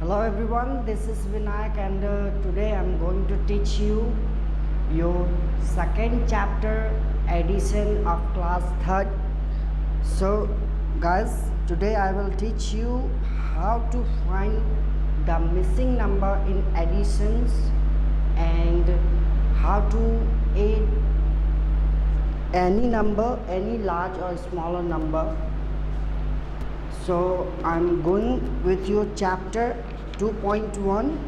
Hello everyone, this is Vinayak and today I'm going to teach you your second chapter addition of class 3rd. So guys, today I will teach you how to find the missing number in additions and how to add any number, any large or smaller number. So I'm going with your chapter 2.1.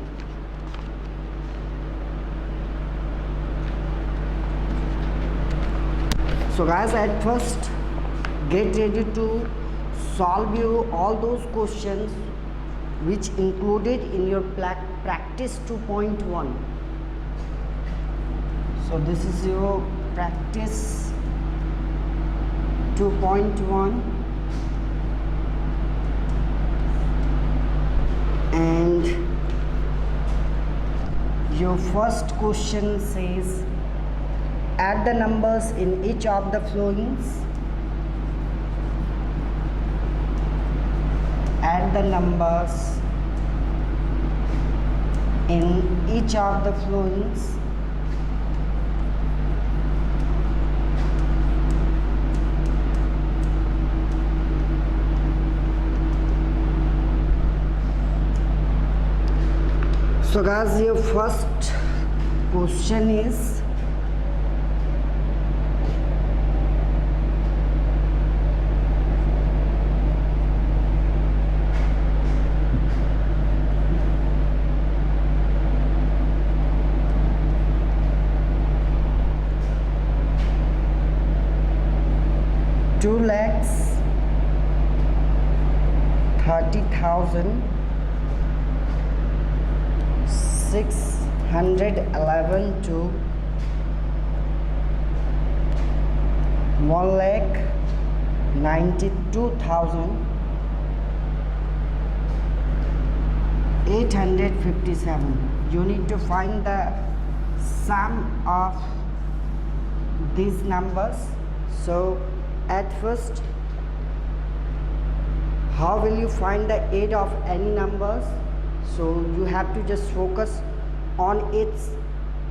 So guys, at first get ready to solve you all those questions which included in your practice 2.1. So this is your practice 2.1. And your first question says add the numbers in each of the followings. Add the numbers in each of the followings. So guys, your first question is two lakhs 30,000 611 to 1,92,857. You need to find the sum of these numbers. So at first, how will you find the aid of any numbers? So you have to just focus on its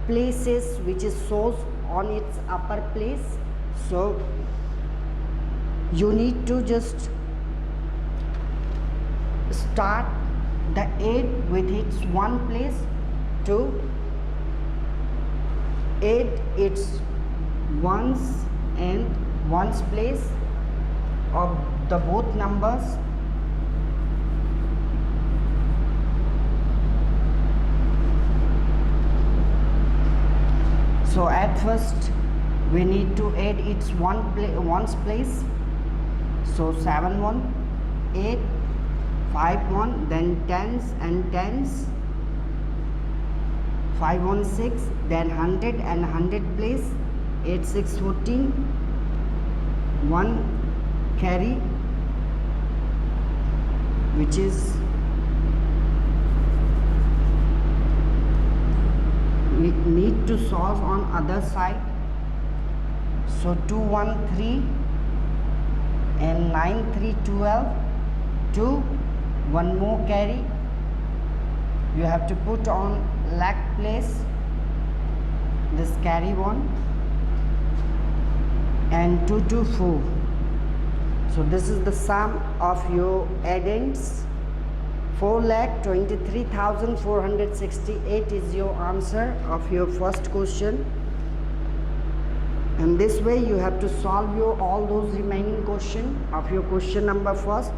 places which is source on its upper place. So you need to just start the 8 with its one place to add its ones and ones place of the both numbers. So at first we need to add its ones place. So 7 1 8 5 1, then tens and tens, 5 1 6, then 100 and 100 place, 8 6 14, 1 carry which is we need to solve on other side. So 2 1 3 and 9 3 12, 2 1 more carry. You have to put on lakh place this carry one, and 2 2 4. So this is the sum of your addends. 4,23,468 is your answer of your first question. And this way you have to solve your all those remaining question of your question number first.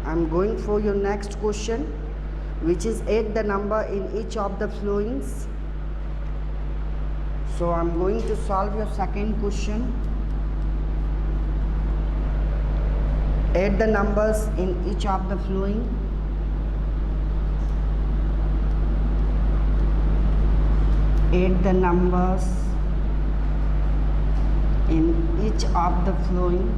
I'm going for your next question, which is add the number in each of the followings. So I'm going to solve your second question. Add the numbers in each of the following. Add the numbers in each of the following.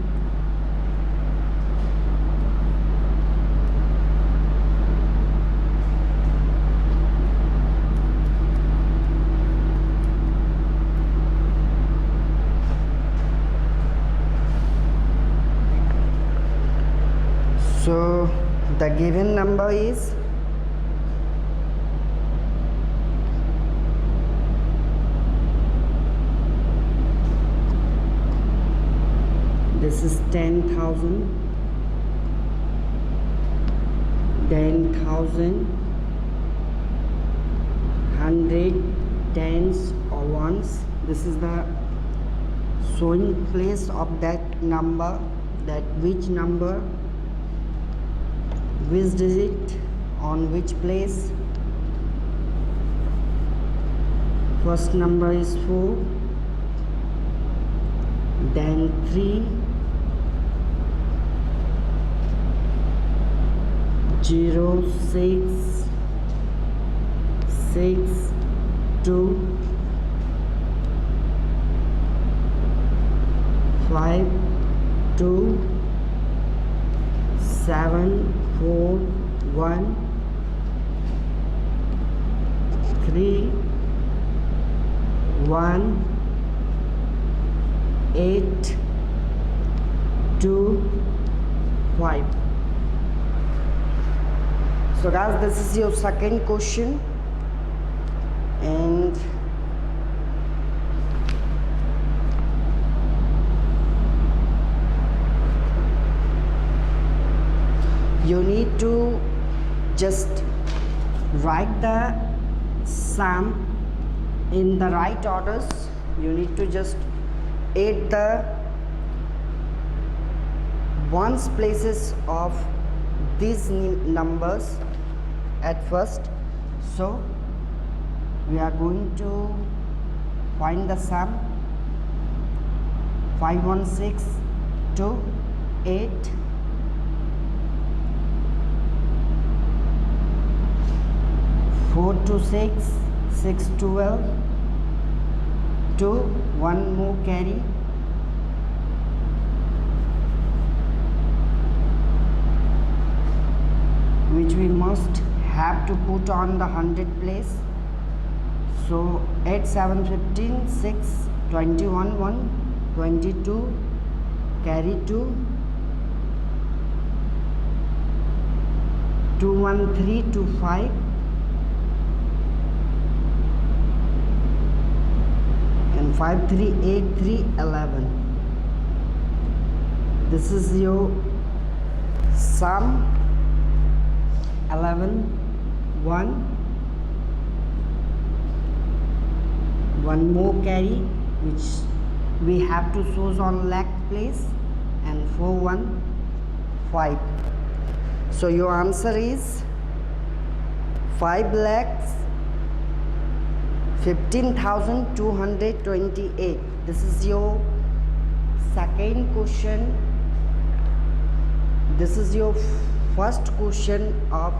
So the given number is This is 10,000, then 1,000, 100, tens or ones. This is the showing place of that number, that which number, which digit on which place. First number is 4, then 3, 0, 6, 6, 2, 5, 2, 7, 4, 1, 3, 1, 8, 2, 5. So guys, this is your second question, and you need to just write the sum in the right orders. You need to just add the ones places of these numbers at first. So we are going to find the sum. 516 to 8, 4 to 6, 6 12, 2, 1 more carry, which we must have to put on the 100 place. So 8 7 15, 6 21 1, 22, carry 2, 2 1 3 2 5, and 5 3 8 3 11. This is your sum. 11 1, 1 more carry, which we have to choose on lakh place, and 4 1 5. So your answer is 5,15,228. This is your second question. This is your first question of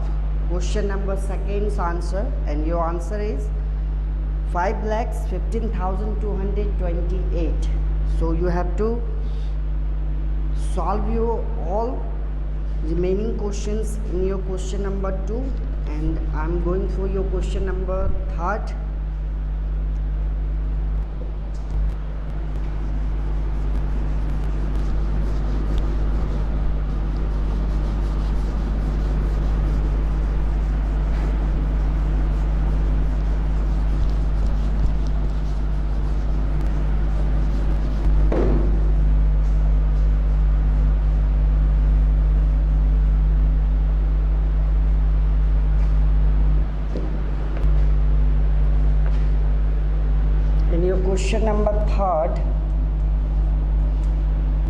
question number second's answer, and your answer is 5,15,228. So you have to solve your all remaining questions in your question number 2, and I'm going for your question number 3. Question number 3,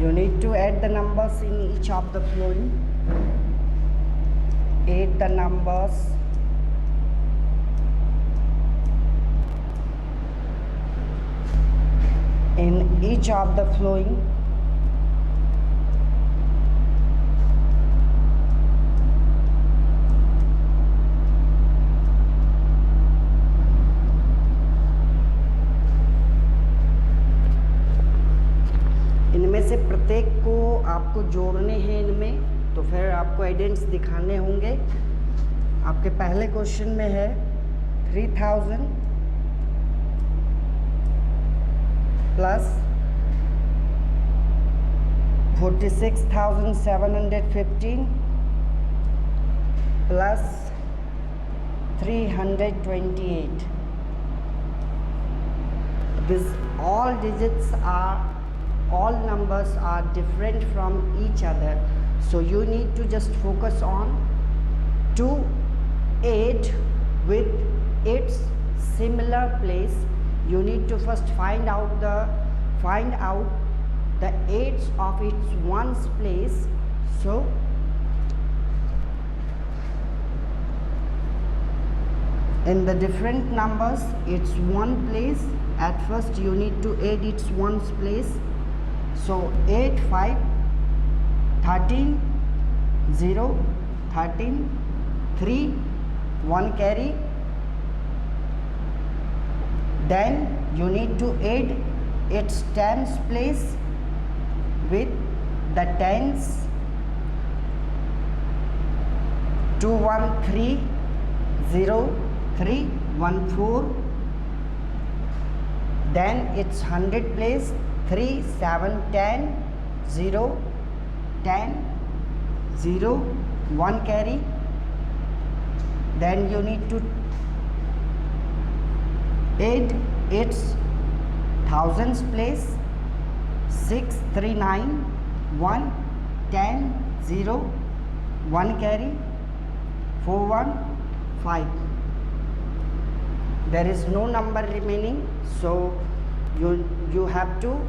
you need to add the numbers in each of the following. Add the numbers in each of the following. इनमें से प्रत्येक को आपको जोड़ने हैं इनमें, तो फिर आपको एडेंट्स दिखाने होंगे। आपके पहले क्वेश्चन में है 3000 plus 46,715 plus 328. These all digits are all numbers are different from each other, so you need to just focus on 2 8 with its similar place. You need to first find out the 8s of its ones place. So in the different numbers, it's one place. At first you need to add its ones place. So 8 5 13 0 13 3 1 carry. Then you need to add its tens place with the tens. 2 1 3 0 3 1 4. Then it's 100 place. 3 7 10 0 10 0 1 carry. Then you need to add its thousands place. 6 3 9 1 10 0 1 carry. 4 1 5. There is no number remaining, so you have to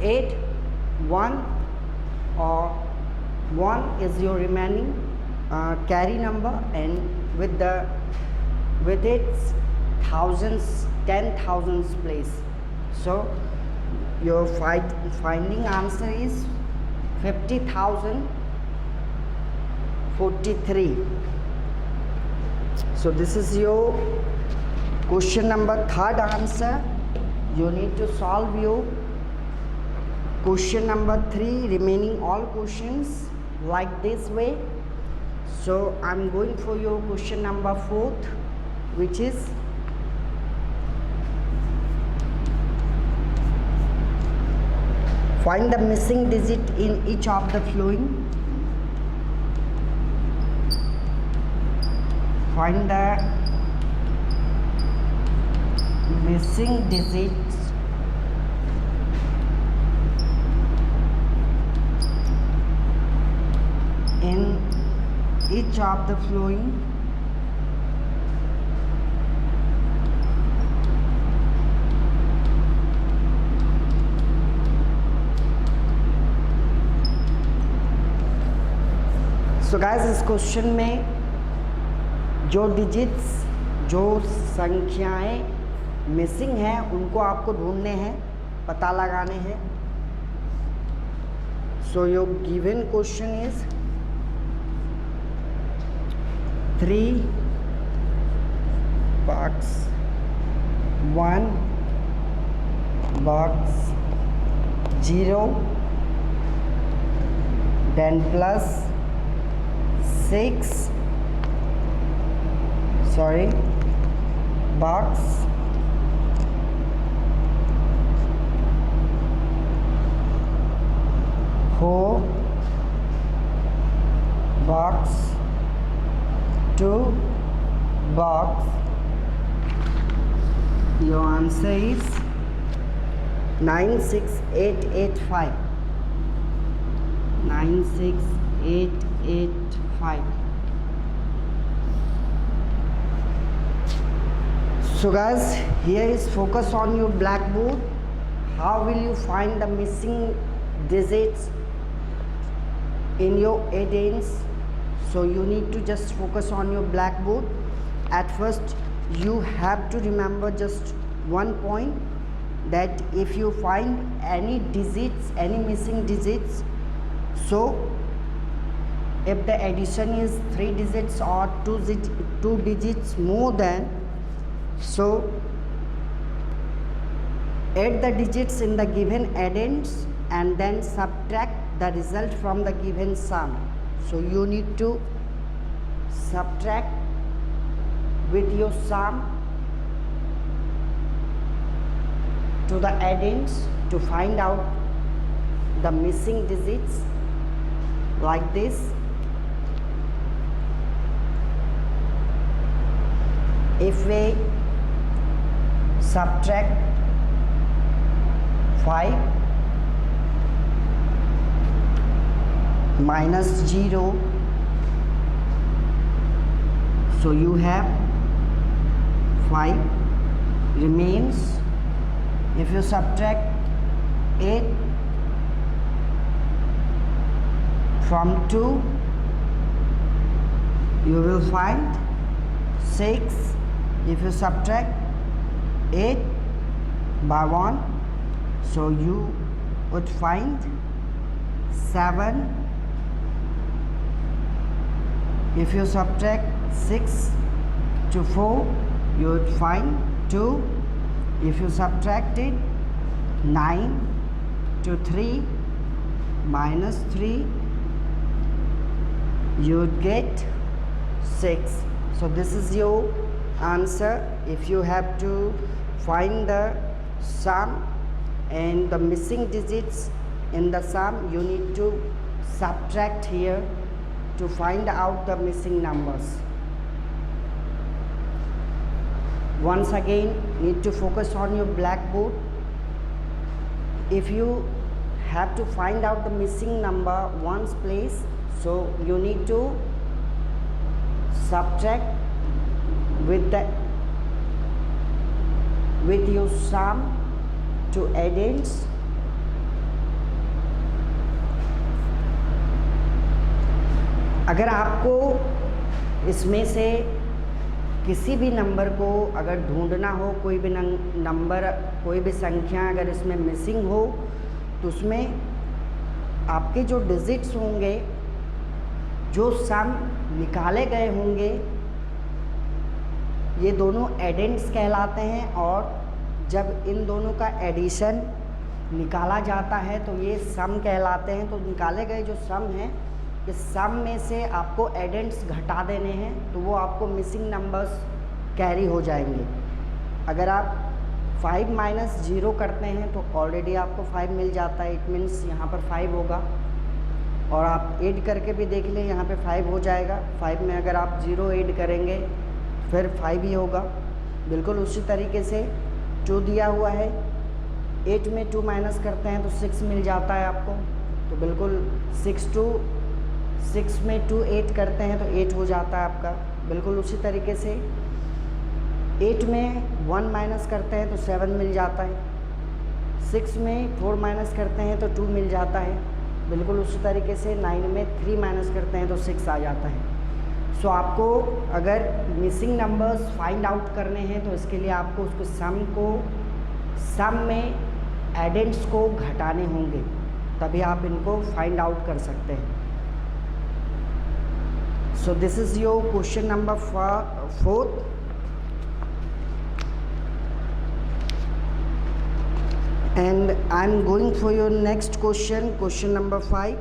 add 1, or 1 is your remaining carry number, and with its thousands, 10,000s place. So your finding answer is 50,043. So this is your question number 3rd answer. You need to solve your question number 3 remaining all questions like this way. So I'm going for your question number 4th, which is find the missing digit in each of the following. Find the missing digits in each of the following. So guys, इस question में जो digits, जो संख्याएं missing हैं, उनको आपको ढूंढने हैं, पता लगाने हैं. So your given question is 3 box 1 box 0, then plus 6 box 4 box 2 box. Your answer is 96885. 96885. So guys, here is focus on your blackboard. How will you find the missing digits in your addends? So you need to just focus on your blackboard. At first you have to remember just one point, that if you find any digits, any missing digits, so if the addition is 3 digits or 2 digits more than, so add the digits in the given addends and then subtract the result from the given sum. So you need to subtract with your sum to the addends to find out the missing digits like this. If we subtract 5 minus 0, so you have 5 remains. If you subtract 8 from 2, you will find 6. If you subtract 8 by 1, so you would find 7. If you subtract 6 to 4, you would find 2. If you subtract it 9 to 3 minus 3, you would get 6. So this is your answer. If you have to find the sum and the missing digits in the sum, you need to subtract here to find out the missing numbers. Once again, need to focus on your blackboard. If you have to find out the missing number one's place, so you need to subtract with your sum to addends. अगर आपको इसमें से किसी भी number को अगर ढूंढना हो, कोई भी नंबर, कोई भी संख्या अगर इसमें मिसिंग हो, तो उसमें आपके जो डिजिट्स होंगे, जो सम निकाले गए होंगे, ये दोनों एडेंड्स कहलाते हैं। और जब इन दोनों का एडिशन निकाला जाता है तो ये सम कहलाते हैं। तो निकाले गए जो सम हैं, इस सम में से आपको एडेंड्स घटा देने हैं, तो वो आपको मिसिंग नंबर्स कैरी हो जाएंगे। अगर आप 5 माइनस 0 करते हैं तो ऑलरेडी आपको 5 मिल जाता है। इट मीन्स यहाँ पर 5 होगा। और आप ऐड करके भी देख लें, यहाँ पे 5 हो जाएगा। 5 में अगर आप 0 ऐड करेंगे फिर 5 ही होगा। बिल्कुल उसी तरीके से 2 दिया हुआ है, 8 में 2 माइनस करते हैं तो 6 मिल जाता है आपको। तो बिल्कुल 6 में 2 8 करते हैं तो 8 हो जाता है आपका। बिल्कुल उसी तरीके से 8 में 1 माइनस करते हैं तो 7 मिल जाता है। 6 में 4 माइनस करते हैं तो 2 मिल जाता है। बिल्कुल उसी तरीके से 9 में 3 माइनस करते हैं तो 6 आ जाता है। सो आपको अगर मिसिंग नंबर्स फाइंड आउट करने हैं तो इसके लिए आपको उसको सम में एडेंड्स को घटाने होंगे, तभी आप इनको फाइंड आउट कर सकते हैं। So this is your question number 4। and I'm going for your next question, question number 5.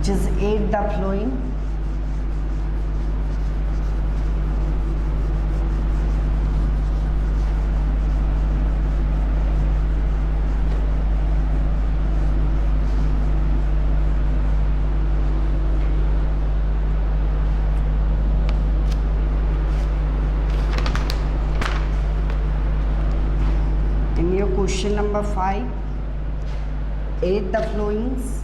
which is aid the flowing. Question number 5, aid the flowings.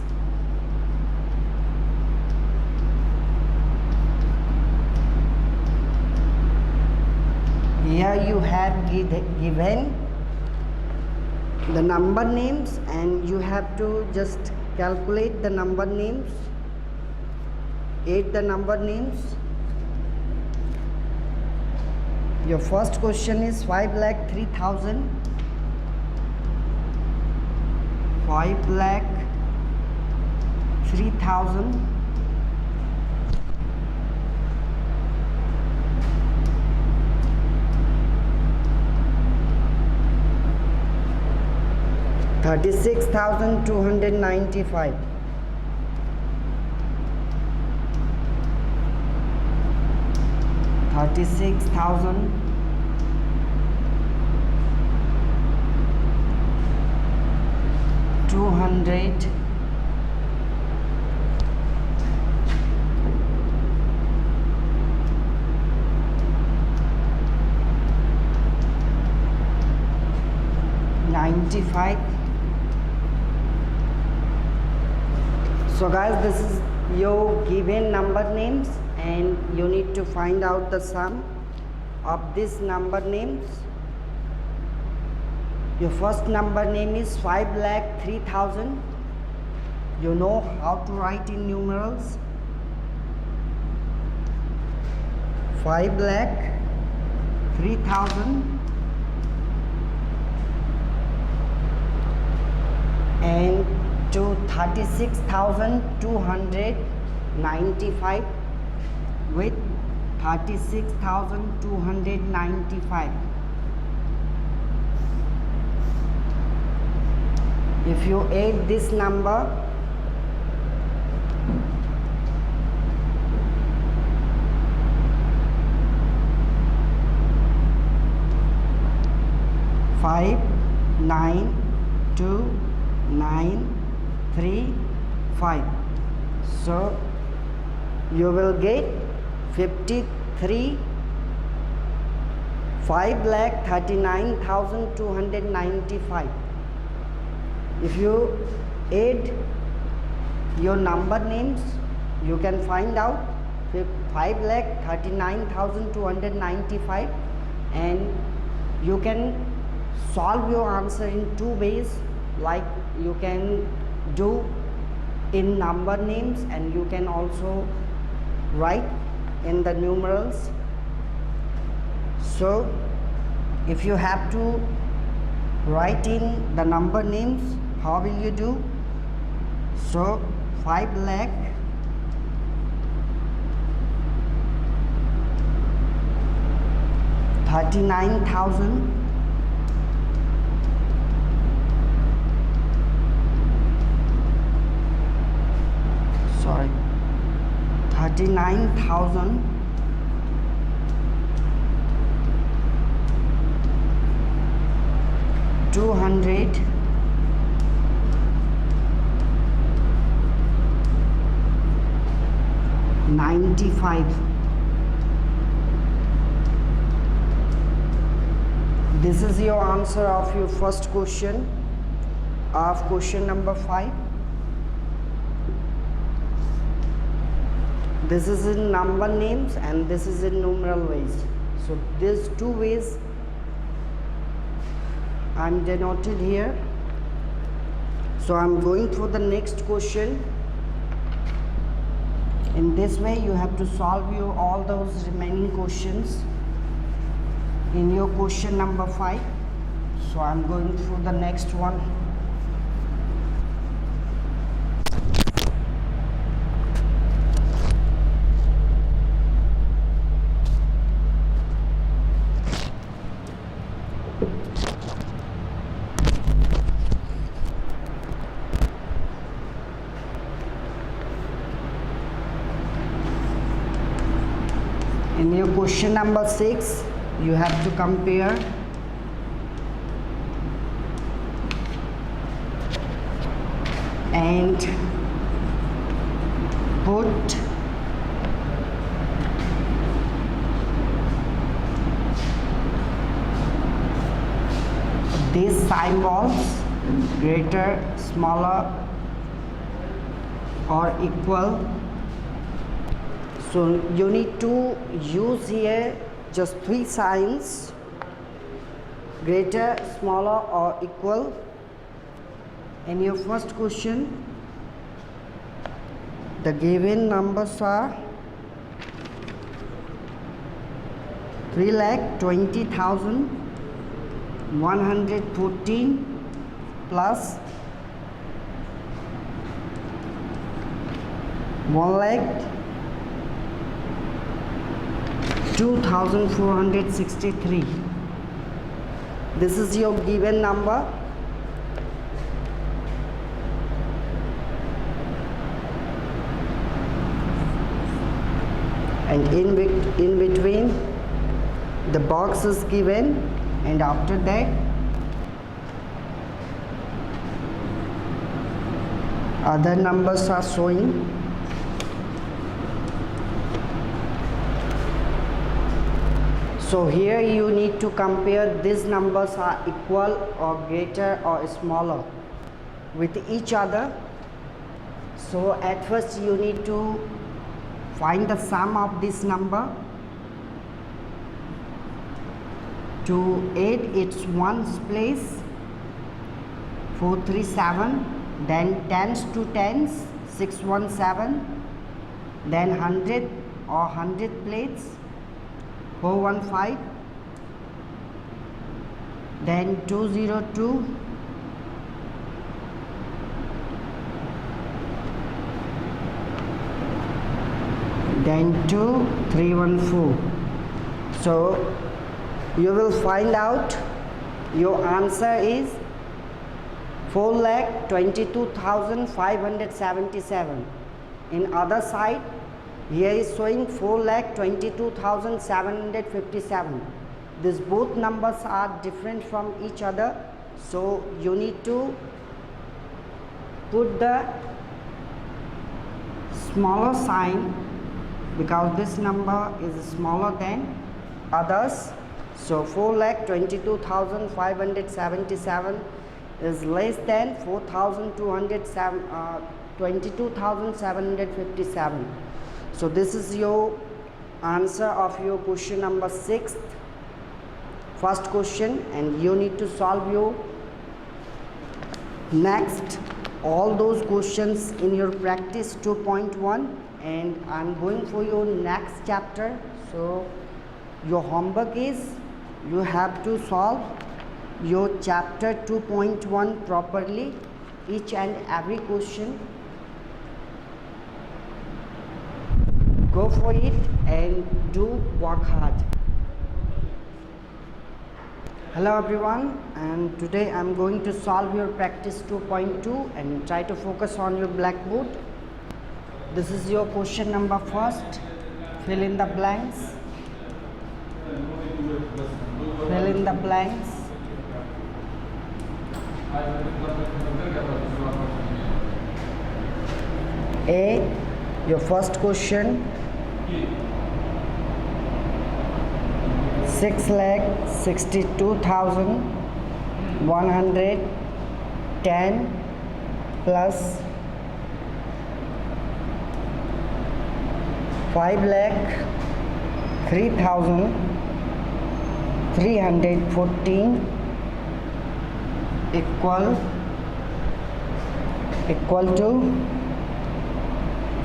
Here you have given the number names and you have to just calculate the number names, aid the number names. Your first question is 5,03,000. 5,03,000. $36,295. 36,000. 200. 295. 95. So guys, this is your given number names and you need to find out the sum of these number names. Your first number name is 5,03,000. You know how to write in numerals. 5,03,000 and to 36,295 with 36,295. If you add this number, five, 9, 2, 9, 3, 5. So you will get 53 5,39,295. If you add your number names, you can find out 5,39,295, and you can solve your answer in two ways. Like you can do in number names and you can also write in the numerals. So if you have to write in the number names, how will you do? So 5,39,000 39,000 295. This is your answer of your first question of question number 5. This is in number names and this is in numeral ways. So these two ways I'm denoted here. So I'm going through the next question. In this way you have to solve all those remaining questions in your question number 5. So I'm going through the next one. In your question number 6, you have to compare and put these symbols greater, smaller or equal. So you need to use here just 3 signs: greater, smaller or equal. In your first question, the given numbers are 3,20,114 plus 1,02,463. This is your given number. And in between the box is given, and after that other numbers are showing. So here you need to compare these numbers are equal or greater or smaller with each other. So at first you need to find the sum of this number. To 8 its ones place 437, then tens to tens 617, then 100 or 100 plates 415, then 202, then 2314. So you will find out your answer is 4,22,577. In other side, here is showing 4,22,757. These both numbers are different from each other, so you need to put the smaller sign because this number is smaller than others. So 4,22,577 is less than 22,757. So this is your answer of your question number 6, first question, and you need to solve your next all those questions in your practice 2.1, and I'm going for your next chapter. So your homework is you have to solve your chapter 2.1 properly, each and every question. Go for it and do work hard. Hello everyone, and today I'm going to solve your practice 2.2 and try to focus on your blackboard. This is your question number first. Fill in the blanks. Fill in the blanks. A, your first question. 6,62,110 plus 5,03,314 equal to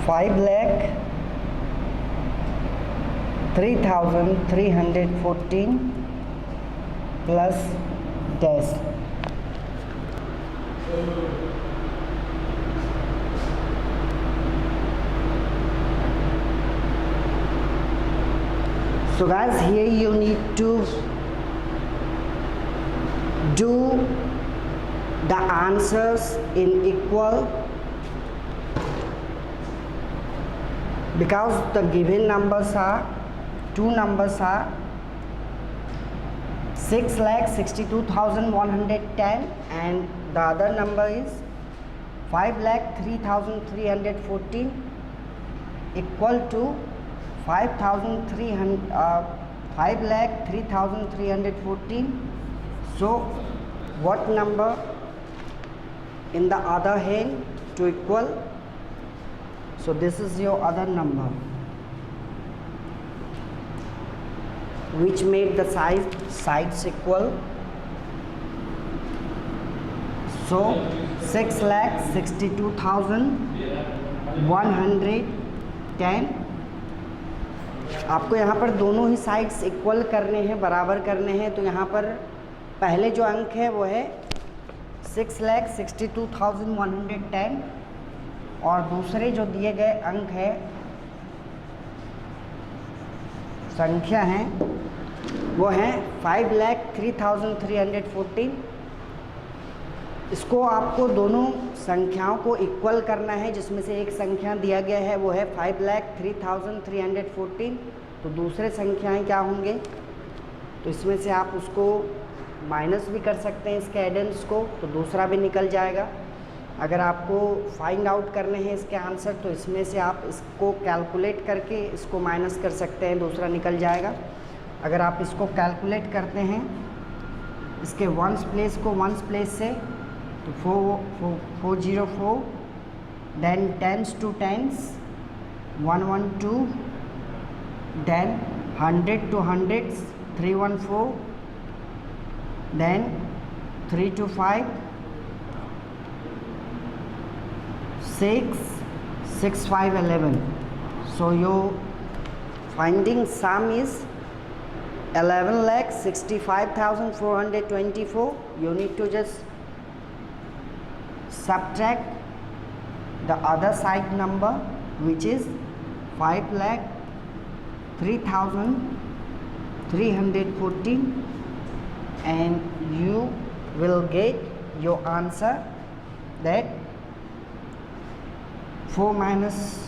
5,03,314 plus dash. So guys, here you need to do the answers in equal, because the given numbers are, two numbers are 6,62,110 and the other number is 5,03,314 equal to 5,03,314. So what number in the other hand to equal? So this is your other number which made the sides equal. So 6,62,110. आपको यहाँ पर दोनों ही sides equal करने हैं, बराबर करने हैं। तो यहाँ पर पहले जो अंक है वो है 6,62,110 और दूसरे जो दिए गए अंक है, संख्या है, वो है 5,03,314। इसको आपको दोनों संख्याओं को इक्वल करना है, जिसमें से एक संख्या दिया गया है वो है 5,03,314। तो दूसरे संख्याएं क्या होंगे, तो इसमें से आप उसको माइनस भी कर सकते हैं इसके एडेंस को, तो दूसरा भी निकल जाएगा। अगर आपको फाइंड आउट करने हैं इसके आंसर, तो इसमें से आप इसको कैलकुलेट करके इसको माइनस कर सकते हैं, दूसरा निकल जाएगा। अगर आप इसको कैलकुलेट करते हैं, इसके वंस प्लेस को वंस प्लेस से, तो 404, then tens to tens 112, then 100 to hundreds 314, then 3 to 5, 6, 6, 5, 11. So your finding sum is 11,65,424. You need to just subtract the other side number, which is 5,03,340, and you will get your answer that 4 minus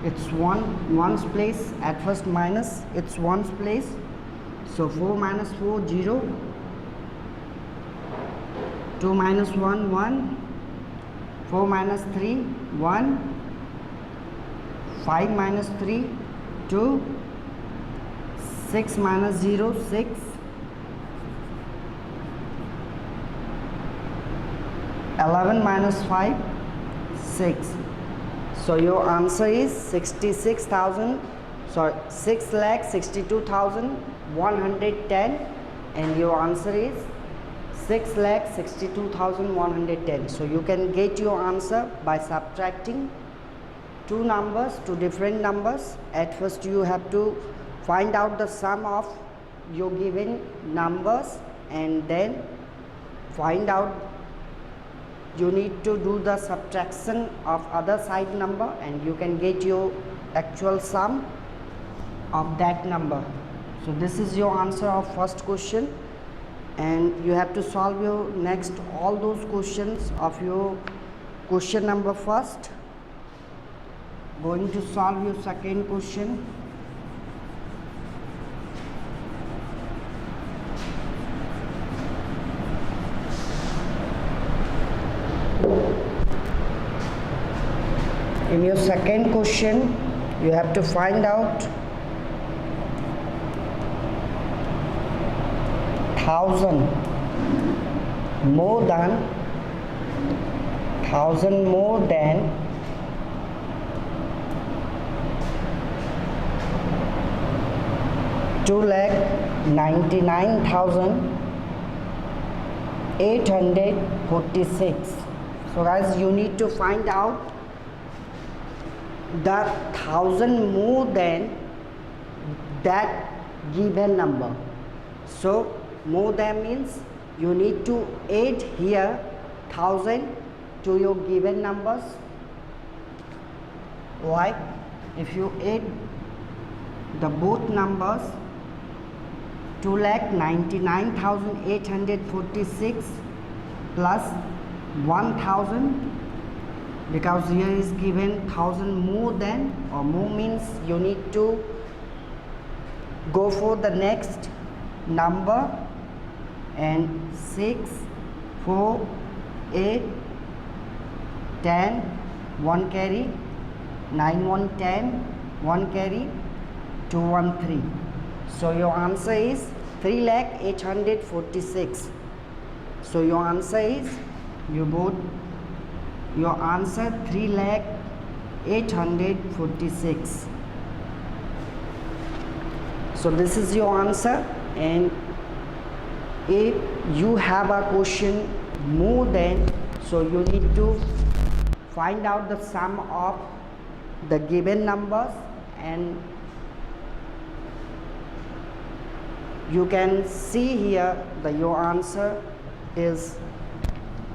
it's ones place, at first minus it's ones place, so 4 minus 4 0, 2 minus 1 1, 4 minus 3 1, 5 minus 3 2, 6 minus 0 6, 11 minus 5 6. So your answer is 6,62,110, and your answer is 6,62,110. So you can get your answer by subtracting two numbers, two different numbers. At first you have to find out the sum of your given numbers, and then find out, you need to do the subtraction of other side number, and you can get your actual sum of that number. So this is your answer of first question, and you have to solve your next all those questions of your question number first. Going to solve your second question. In your second question, you have to find out 1,000 more than 2,99,846. So guys, you need to find out the 1,000 more than that given number. So more than means you need to add here 1,000 to your given numbers. Like if you add the both numbers, 2,99,846 plus 1,000, because here is given 1,000 more than, or more means you need to go for the next number, and 6, 4, 8, 10, 1 carry, 9, 1, 10, 1 carry, 2, 1, 3. So your answer is 3,846. So your answer is, your answer 3,846. So this is your answer, and if you have a question more than, so you need to find out the sum of the given numbers, and you can see here that your answer is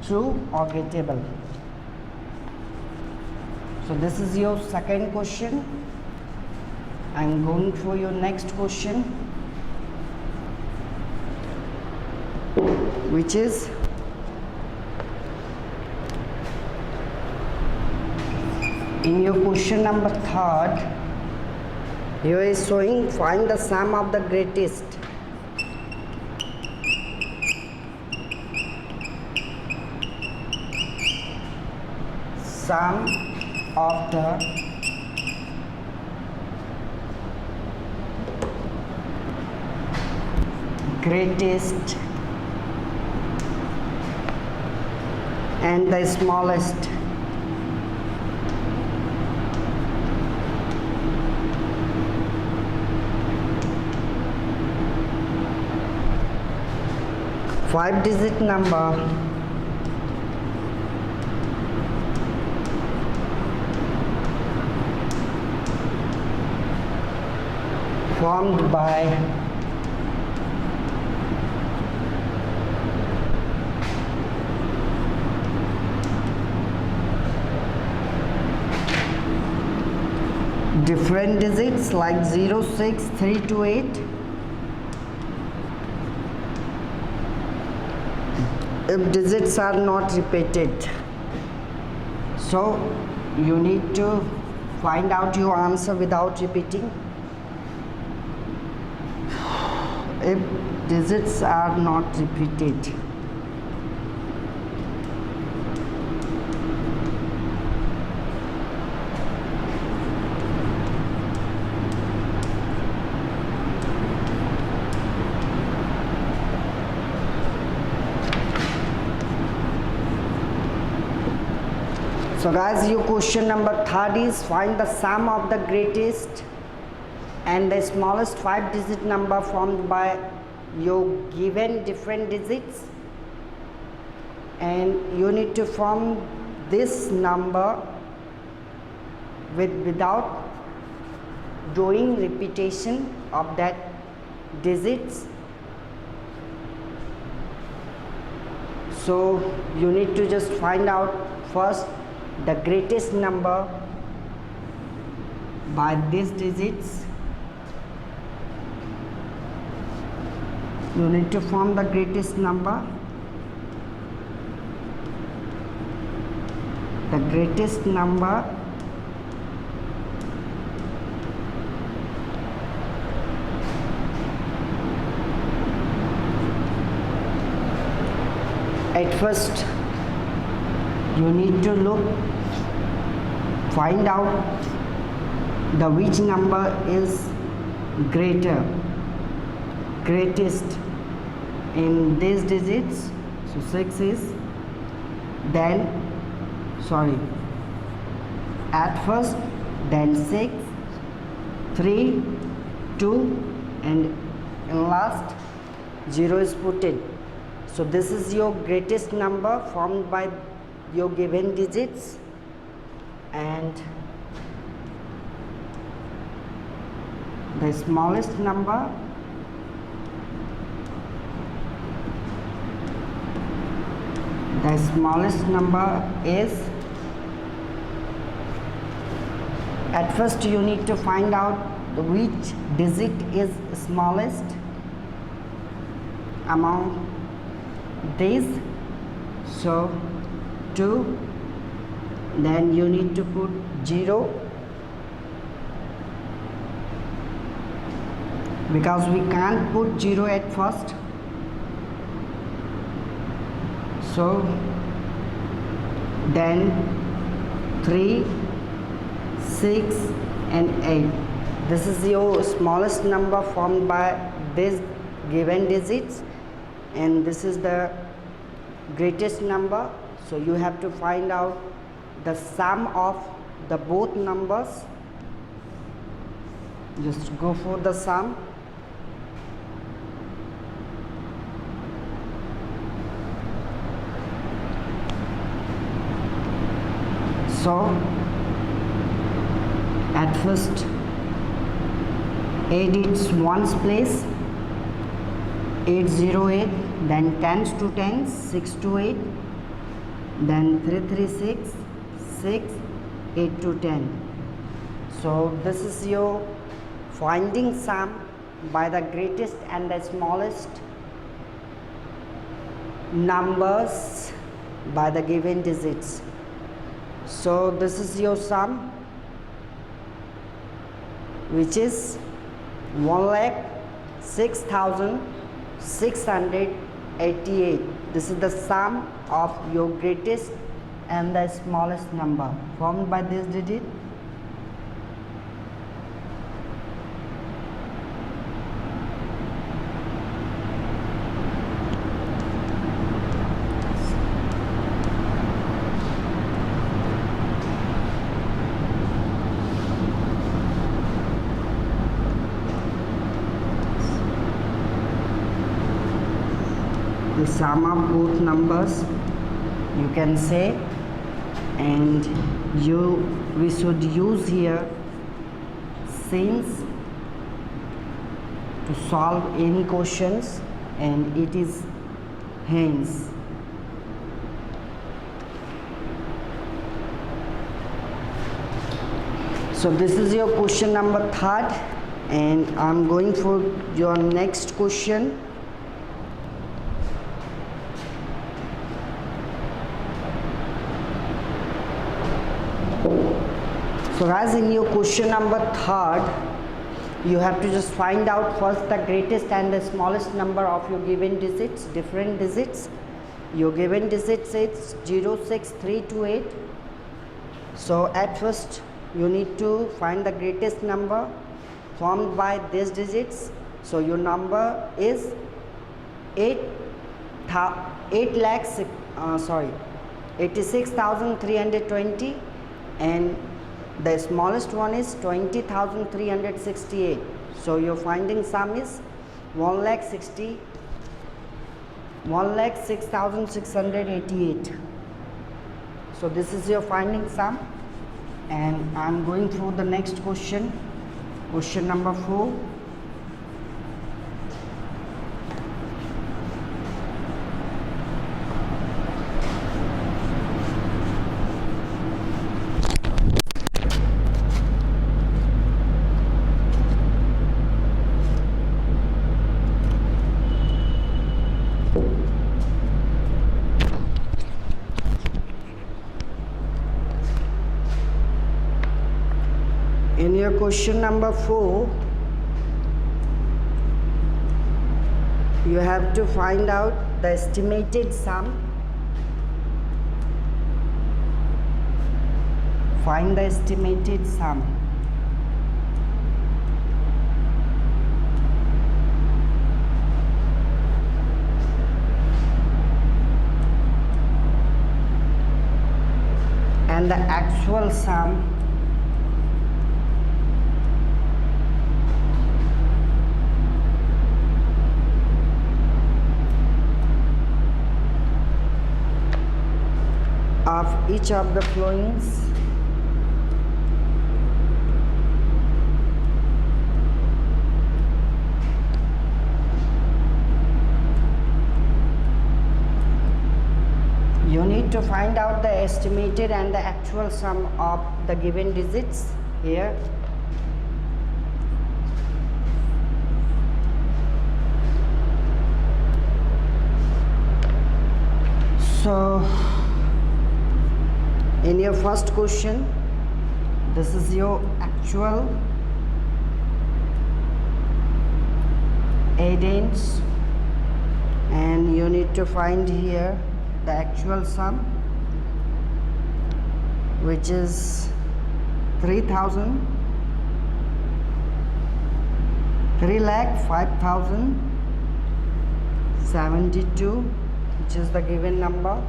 true or gettable. So this is your second question. I'm going for your next question, which is in your question number third. Here is showing find the sum of the greatest. Sum of the greatest and the smallest. Five-digit number formed by different digits like 0, 6, 3 to 8. If digits are not repeated, so you need to find out your answer without repeating. If digits are not repeated, so guys, your question number third is find the sum of the greatest and the smallest five-digit number formed by your given different digits, and you need to form this number without doing repetition of that digits. So you need to just find out first the greatest number by these digits. You need to form the greatest number. The greatest number at first you need to find out the which number is greatest in these digits. So 6 is at first, then 6, 3, 2, and in last 0 is put in. So this is your greatest number formed by your given digits, and the smallest number is, at first you need to find out which digit is smallest among these. So 2, then you need to put 0 because we can't put 0 at first. So then 3, 6 and 8. This is your smallest number formed by these given digits, and this is the greatest number. So you have to find out the sum of the both numbers. Just go for the sum. So at first 8 is ones place, 808, then tens to tens, 6 to 8, then 336, 6, 8 to 10. So this is your finding sum by the greatest and the smallest numbers by the given digits. So this is your sum, which is 1,06,688. This is the sum of your greatest and the smallest number formed by this digit. the sum of both numbers, you can say, and we should use here since to solve any questions, and it is hence. So this is your question number 3rd, and I'm going for your next question. So guys, in your question number 3rd, you have to just find out first the greatest and the smallest number of your given digits, different digits. Your given digits is 06328. So at first you need to find the greatest number formed by these digits. So your number is 86,320, and the smallest one is 20,368. So your finding sum is 1,06,688. So this is your finding sum, and I'm going through the next question. Question number 4. In your question number 4, you have to find out the estimated sum. Find the estimated sum. And the actual sum of each of the flowings. You need to find out the estimated and the actual sum of the given digits here. So in your first question, this is your actual addends, and you need to find here the actual sum, which is 3,05,072, which is the given number.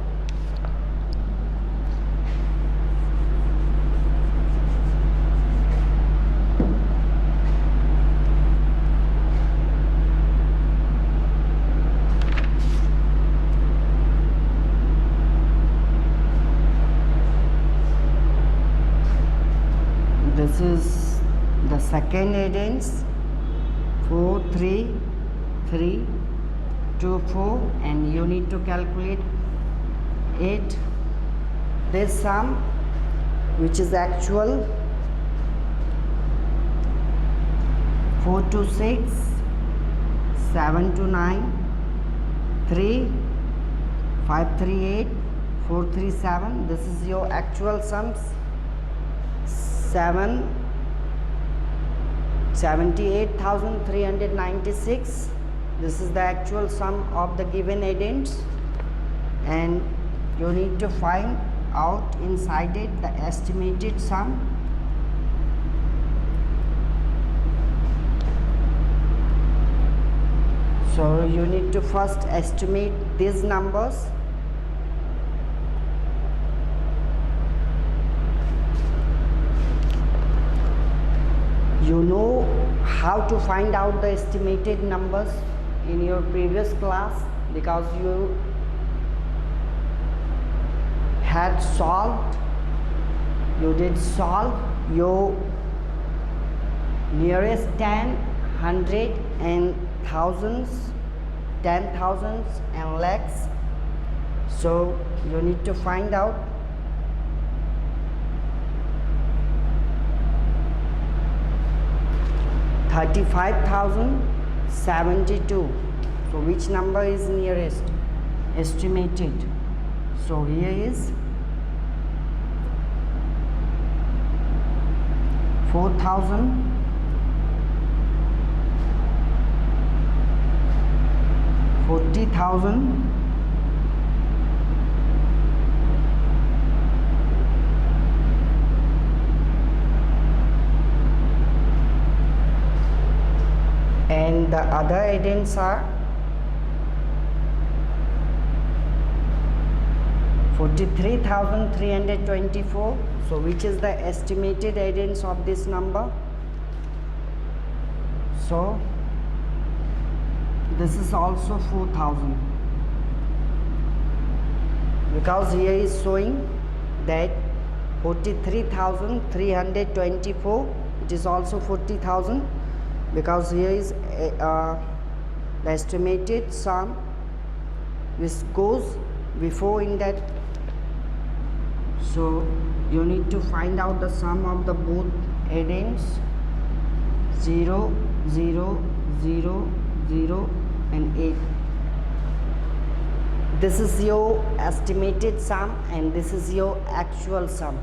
This is the second addends, 43324, and you need to calculate it. This sum, which is actual 426 729 3 538 437. This is your actual sums. 78,396. This is the actual sum of the given addends, and you need to find out inside it the estimated sum. So you need to first estimate these numbers. You know how to find out the estimated numbers in your previous class. because you had solved, you did solve your nearest 10, 100 and thousands, 10,000s and lakhs. So you need to find out $35,072. So which number is nearest? Estimated. So here is 4,000, 40,000, and the other add-ins are 43,324. So which is the estimated add-ins of this number? So this is also 4,000, because here is showing that 43,324, it is also 40,000, because here is the estimated sum which goes before in that. So you need to find out the sum of the both add-ins, 0, 0, 0, 0 and 8. This is your estimated sum and this is your actual sum.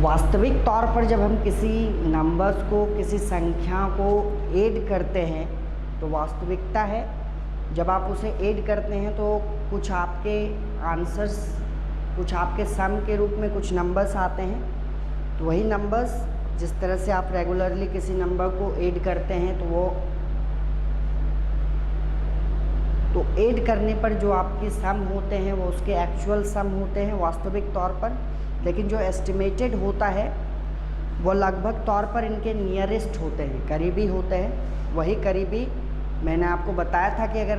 वास्तविक तौर पर जब हम किसी numbers को, किसी संख्या को ऐड करते हैं तो वास्तविकता है जब आप उसे ऐड करते हैं तो कुछ आपके आंसर्स, कुछ आपके सम के रूप में कुछ नंबर्स आते हैं। तो वही नंबर्स जिस तरह से आप रेगुलरली किसी नंबर को ऐड करते हैं तो ऐड करने पर जो आपके सम होते हैं वो उसके एक्चुअल सम होते हैं वास्तविक तौर पर। लेकिन जो एस्टिमेटेड होता है वो लगभग तौर पर इनके नियरेस्ट होते हैं, करीबी होते हैं। वही करीबी मैंने आपको बताया था कि अगर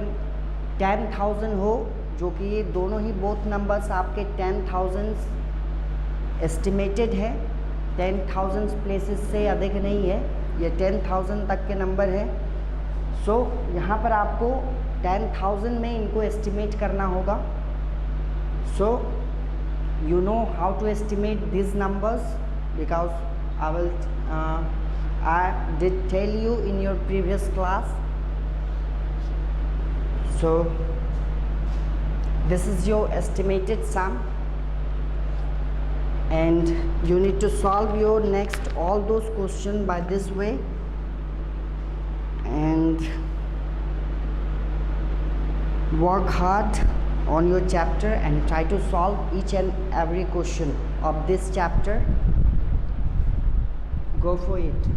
10,000 हो, जो कि ये दोनों ही बोथ नंबर्स आपके 10,000 एस्टिमेटेड है, 10,000 प्लेसेस से अधिक नहीं है, ये 10,000 तक के नंबर है। सो यहाँ पर आपको 10,000 में इनको एस्टिमेट करना होगा। सो you know how to estimate these numbers, because I did tell you in your previous class. So this is your estimated sum and you need to solve your next all those questions by this way and work hard on your chapter and try to solve each and every question of this chapter. Go for it.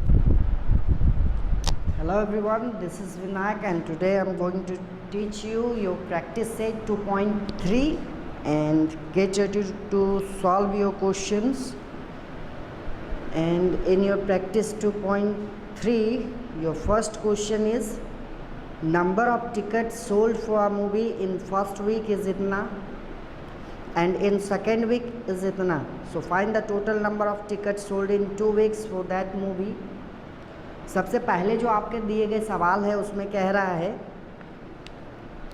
Hello everyone, this is Vinayak and today I'm going to teach you your practice set 2.3 and get ready to solve your questions. And in your practice 2.3, your first question is number of tickets sold for a movie in first week is itna and in second week is itna. So find the total number of tickets sold in 2 weeks for that movie. सबसे पहले जो आपके दिए गए सवाल है उसमें कह रहा है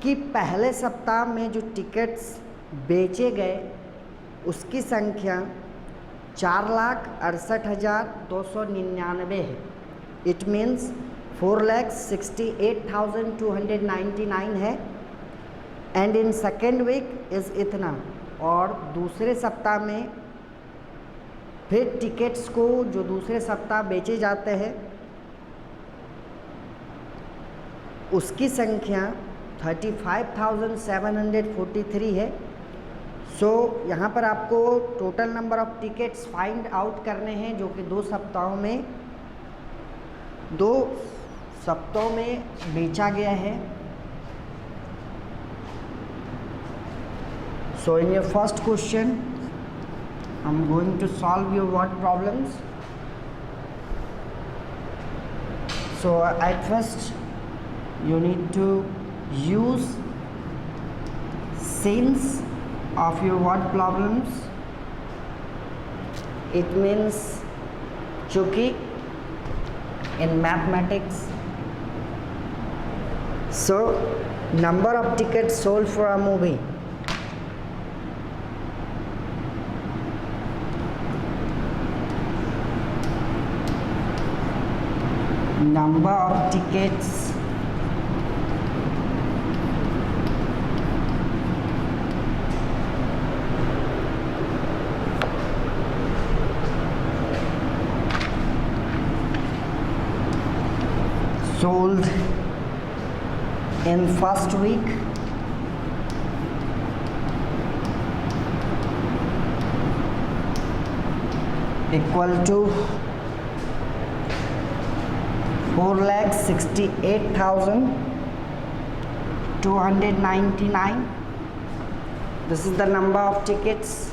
कि पहले सप्ताह में जो टिकट्स बेचे गए उसकी संख्या 4,68,299 है। इट मीन्स 4,68,299 है and in second week is इतना। और दूसरे सप्ताह में फिर टिकट्स को जो दूसरे सप्ताह बेचे जाते हैं उसकी संख्या 35,743 है। सो यहाँ पर आपको total number of tickets find out करने हैं जो कि दो सप्ताहों में बेचा गया है। So in your first question I am going to solve your word problems. So at first you need to use since of your word problems. It means Chuki in mathematics. So number of tickets sold for a movie. Number of tickets sold in first week. Equal to 4,68,299. This is the number of tickets.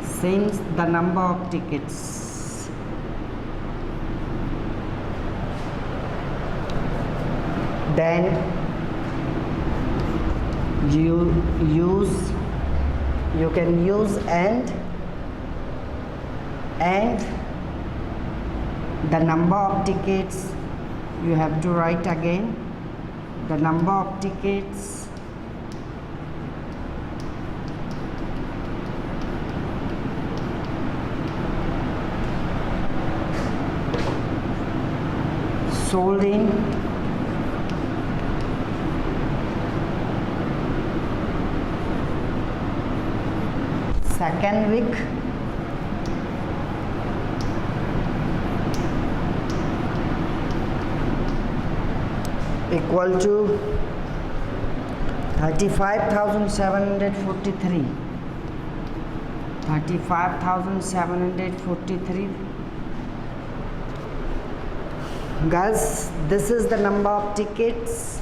Since the number of tickets, then you can use and the number of tickets you have to write again. The number of tickets sold in second week equal to 35,743. 35,743. Guys, this is the number of tickets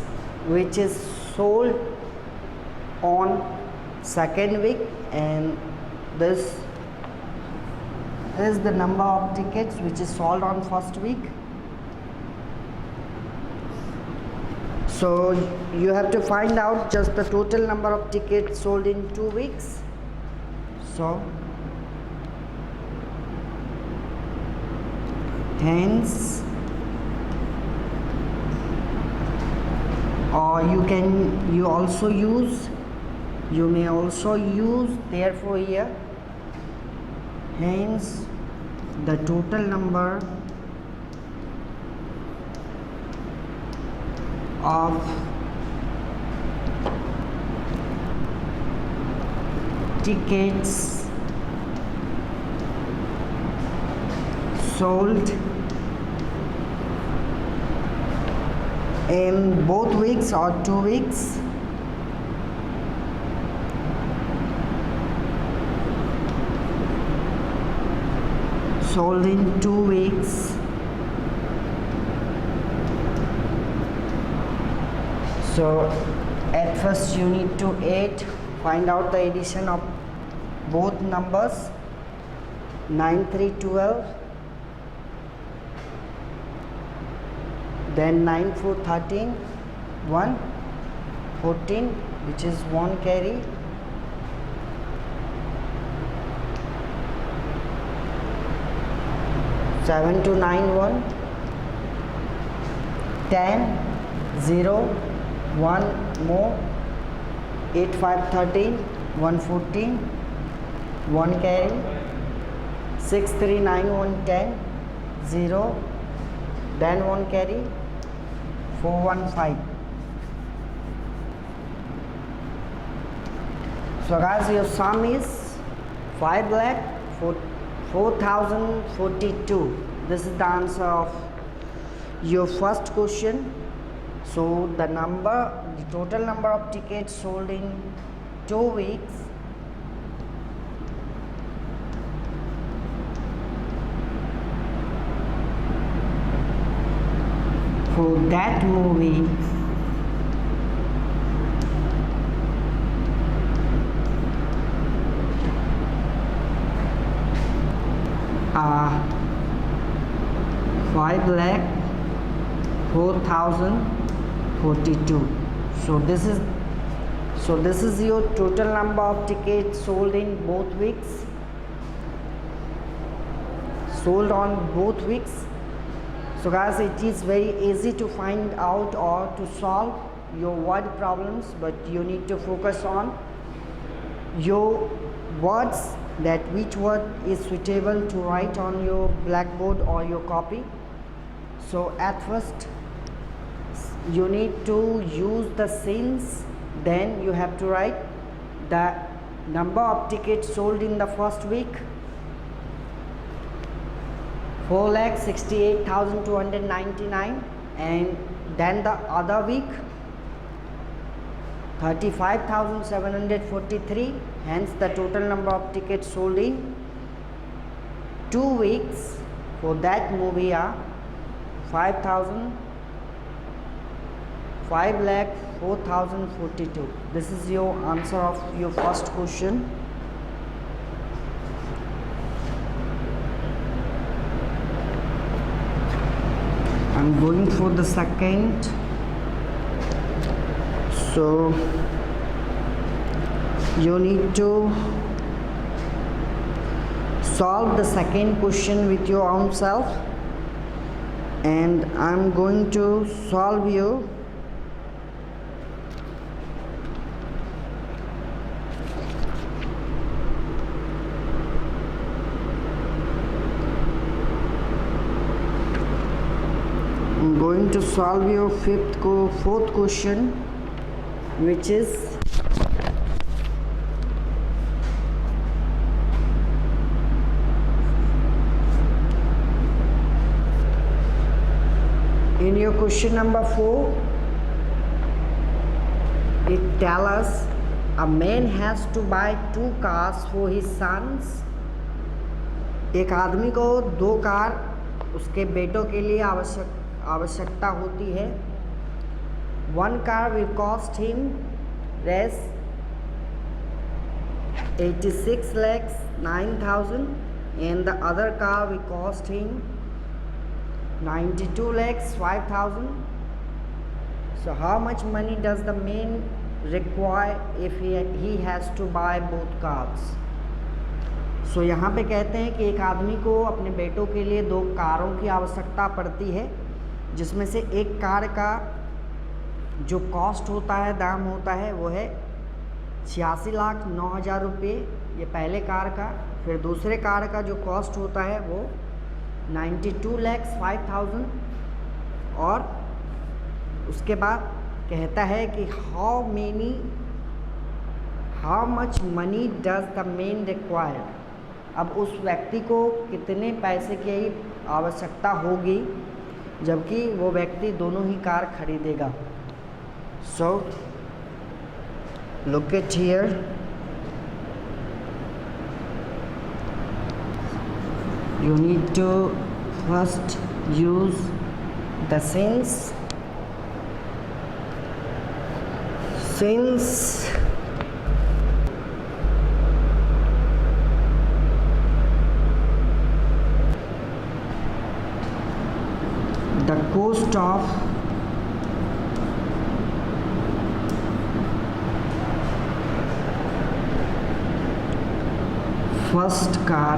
which is sold on second week, and this is the number of tickets which is sold on first week. So you have to find out just the total number of tickets sold in 2 weeks. So hence, or you may also use therefore here, hence the total number of tickets sold in both weeks or 2 weeks sold in 2 weeks. So at first you need to find out the addition of both numbers. 9 3 12, then 9 4 13, 1 14, which is 1 carry, 7 to 9 1, 10 0 1 more, 8 5 13, 1 14, 1 carry, 6 3 9 1 10, 0, then 1 carry, 4 1 5. So guys, your sum is 5,04,042. This is the answer of your first question. So the total number of tickets sold in 2 weeks for that movie 5,04,042. So this is your total number of tickets sold in both weeks, sold on both weeks. So guys, it is very easy to find out or to solve your word problems, but you need to focus on your words, that which word is suitable to write on your blackboard or your copy. So at first you need to use the since, then you have to write the number of tickets sold in the first week, 4,68,299, and then the other week 35,743. Hence the total number of tickets sold in 2 weeks for that movie are 5,04,042. This is your answer of your first question. I'm going for the second. So you need to solve the second question with your own self, and I'm going to solve you fourth question, which is in your question number 4. It tells us a man has to buy 2 cars for his sons. एक आदमी को 2 car उसके बेटों के लिए आवश्यकता होती है. 1 car will cost him Rs 86,09,000 and the other car will cost him 92,05,000. So how much money does the man require if he has to buy both cars? So यहाँ पे कहते हैं कि एक आदमी को अपने बेटों के लिए 2 कारों की आवश्यकता पड़ती है, जिसमें से एक कार का जो कॉस्ट होता है, दाम होता है, वो है 86,09,000 रुपये, ये पहले कार का. फिर दूसरे कार का जो कॉस्ट होता है वो 92,05,000. और उसके बाद कहता है कि how much money does the man require. अब उस व्यक्ति को कितने पैसे की आवश्यकता होगी जबकि वो व्यक्ति दोनों ही कार खरीदेगा. So look at here. You need to first use the since the cost of first car,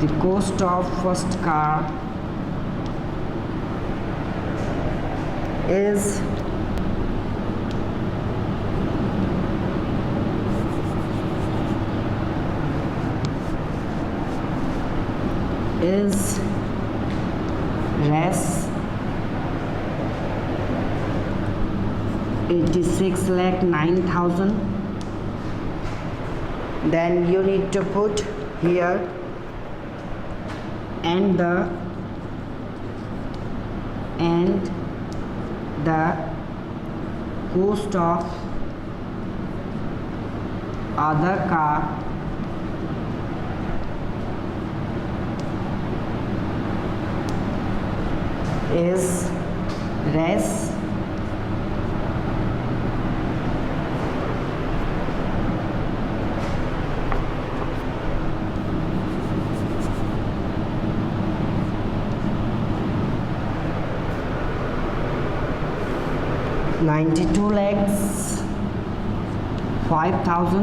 the cost of first car is Rs 86,09,000. Then you need to put here and the cost of other car is Rs 86,09,000. 92 lakhs 5,000.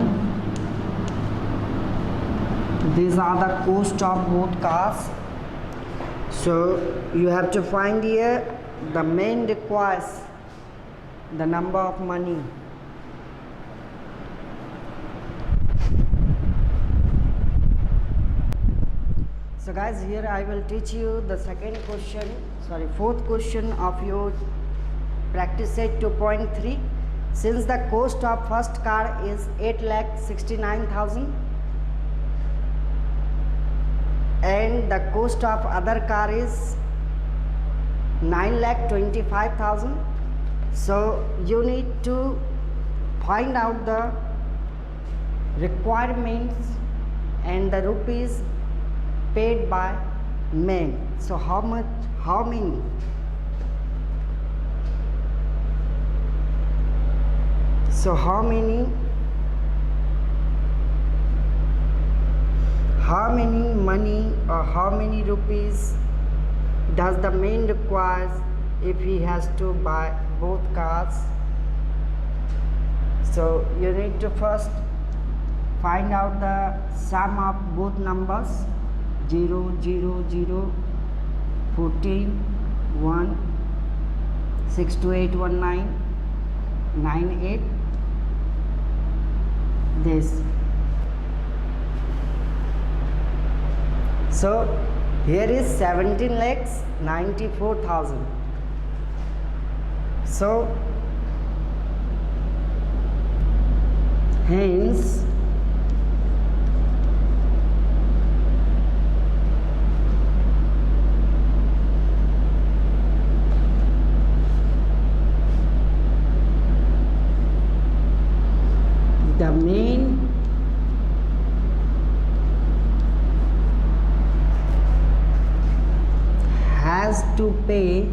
These are the cost of both cars. So you have to find here the main requires the number of money. So guys, here I will teach you the fourth question of your practice set 2.3. Since the cost of first car is 8,69,000 and the cost of other car is 9,25,000, so you need to find out the requirements and the rupees paid by men. So how many? So how many money or how many rupees does the man requires if he has to buy both cars? So you need to first find out the sum of both numbers. 0, 0, 0, 14, 1, 6, 2, 8, 1, 9, 9, 8, this. So here is 17,94,000. So hence the main has to pay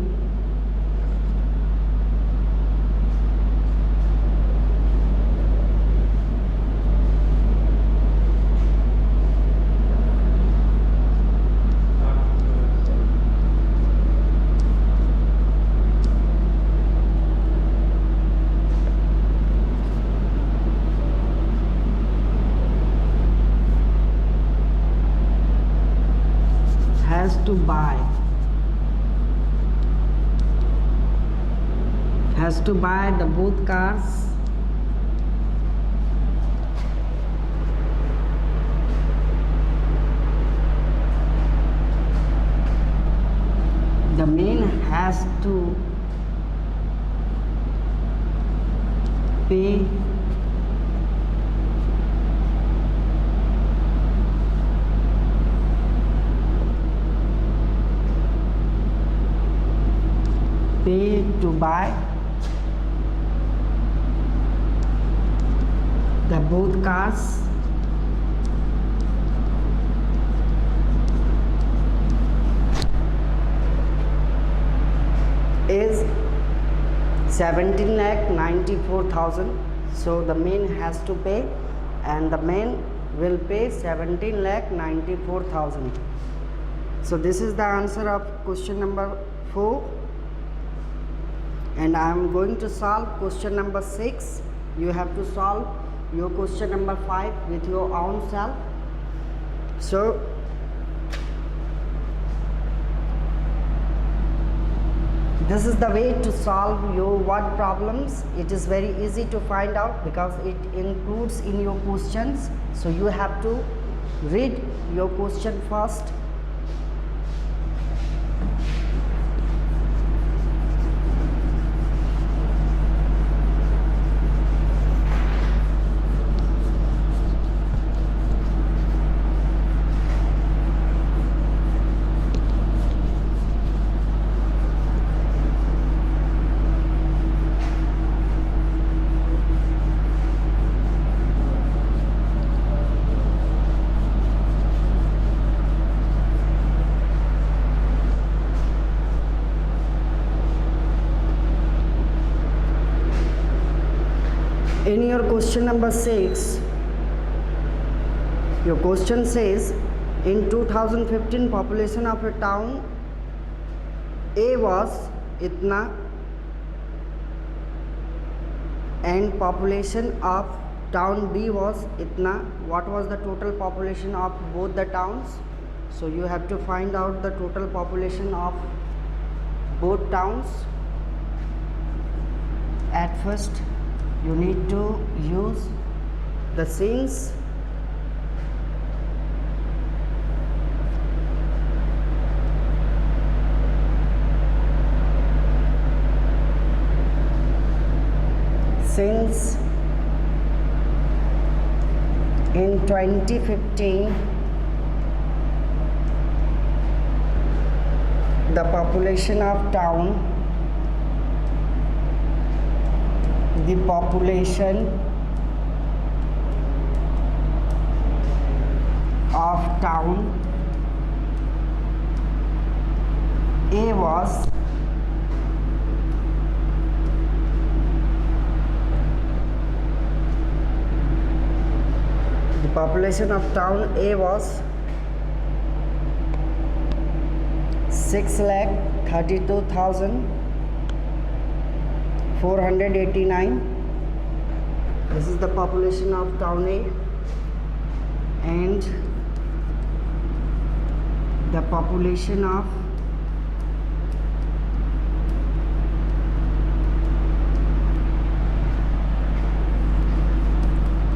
has to buy the both cars. The man has to pay to buy the both cars. Is 17,94,000. So the man has to pay, and the man will pay 17,94,000. So this is the answer of question number 4, and I am going to solve question number 6. You have to solve your question number 5 with your own self. So this is the way to solve your word problems. It is very easy to find out because it includes in your questions. So you have to read your question first. In your question number 6, your question says, in 2015 population of a town A was itna and population of town B was itna. What was the total population of both the towns? So you have to find out the total population of both towns. At first you need to use the since in 2015 the population of town, the population of town A was population of town A was 6,32,489. This is the population of town A, and the population of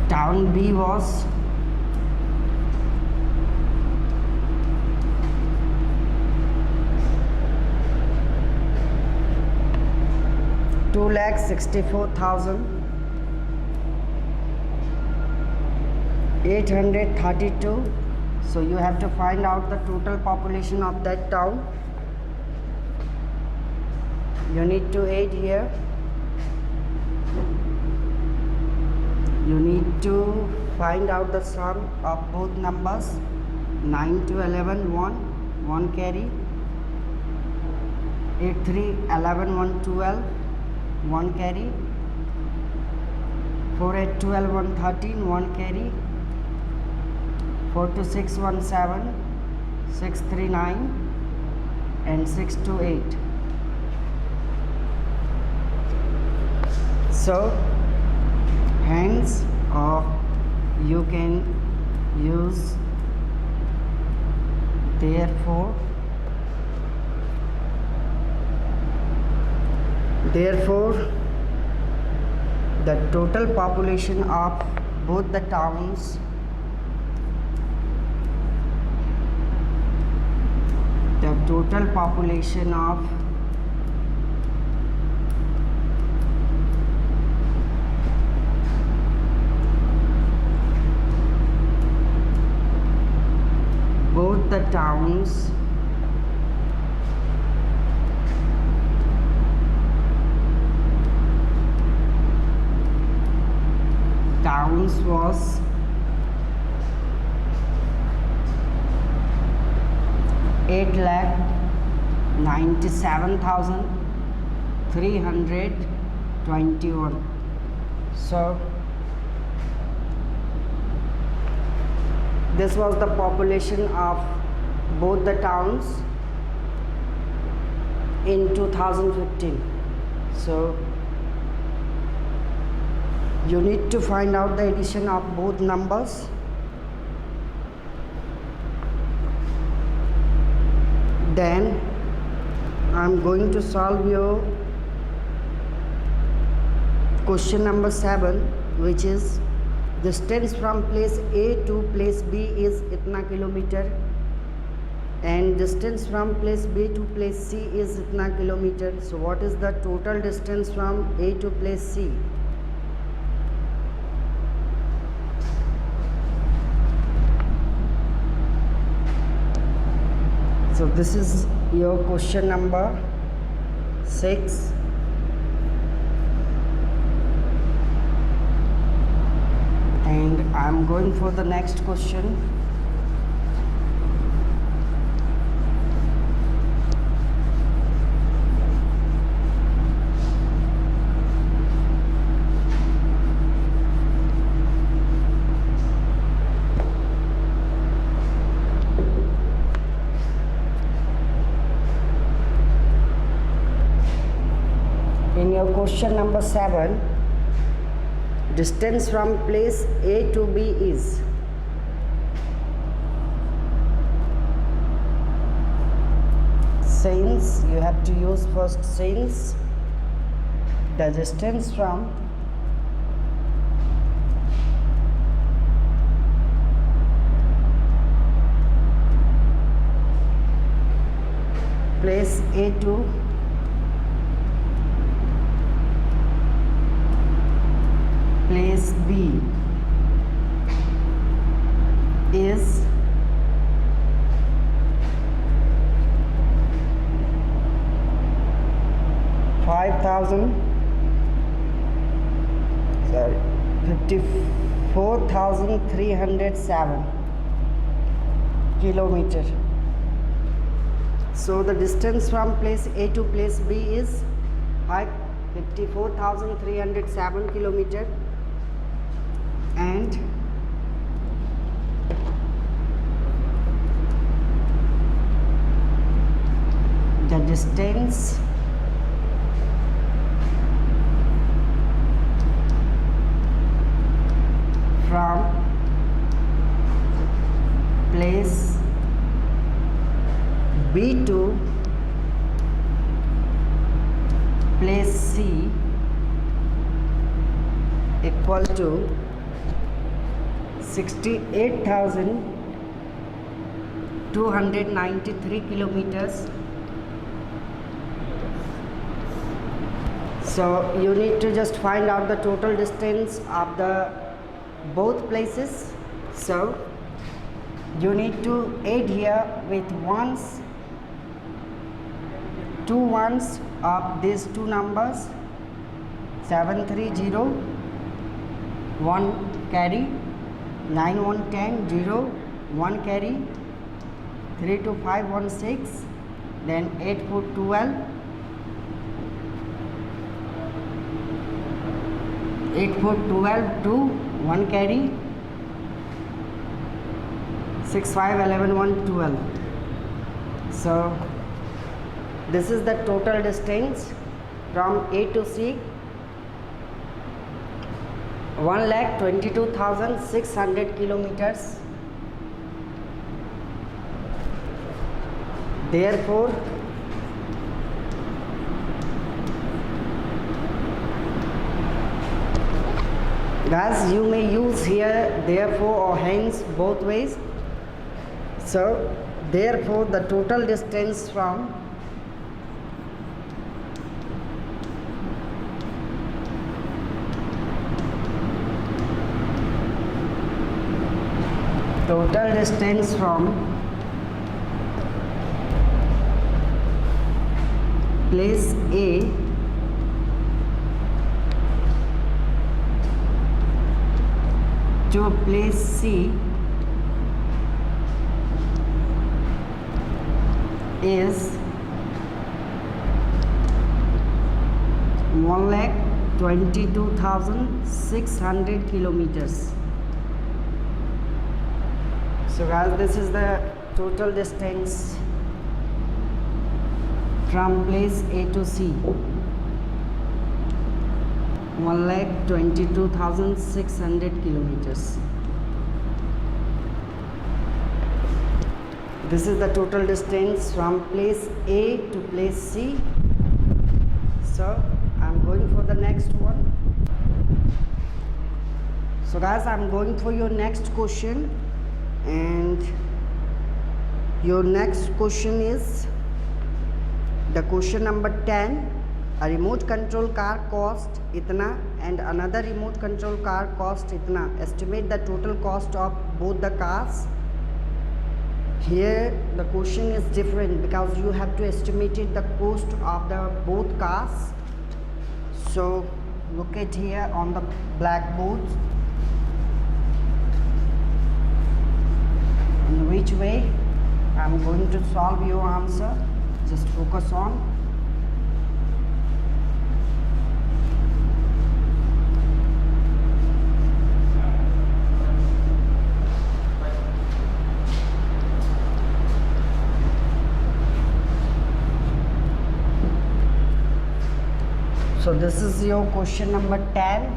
town B was 2,64,832. So you have to find out the total population of that town. You need to add here. You need to find out the sum of both numbers. 9 to 11 1 carry, 8 3 11 1 12 1 carry, 4 8 12 1 13 1 carry, 4 to 6 1 7, 6 3 9, and 6 to 8. So hence you can use therefore the total population of both the towns towns was 8,97,321. So this was the population of both the towns in 2015. So you need to find out the addition of both numbers. Then I'm going to solve your question number 7, which is distance from place A to place B is itna kilometer, and distance from place B to place C is itna kilometer. So what is the total distance from A to place C? So this is your question number 6. And I'm going for the next question. In your question number 7, distance from place A to B is since you have to use first since the distance from place A to place B is 54,307 kilometer. So the distance from place A to place B is 54,307 kilometer, and the distance from place B to place C equal to 68,293 kilometers. So you need to just find out the total distance of the both places. So you need to add here with ones, two ones of these two numbers, 730 1 carry, 9110 0 1 carry, 32516, then 8412, 8412 2 1 carry, 6511 112. So this is the total distance from A to C, 1,22,600 kilometers. Therefore guys, you may use here therefore or hence both ways. So therefore the total distance from place A to place C is 1,22,600 kilometers. So guys, this is the total distance from place A to C, 1,22,600 kilometers. This is the total distance from place A to place C. So I'm going for the next one. So guys, I'm going for your next question, and your next question is the question number 10. A remote control car cost itna and another remote control car cost itna. Estimate the total cost of both the cars. Here the question is different because you have to estimate the cost of the both cars. So look at here on the blackboard. In which way I'm going to solve your answer. Just focus on. So this is your question number 10.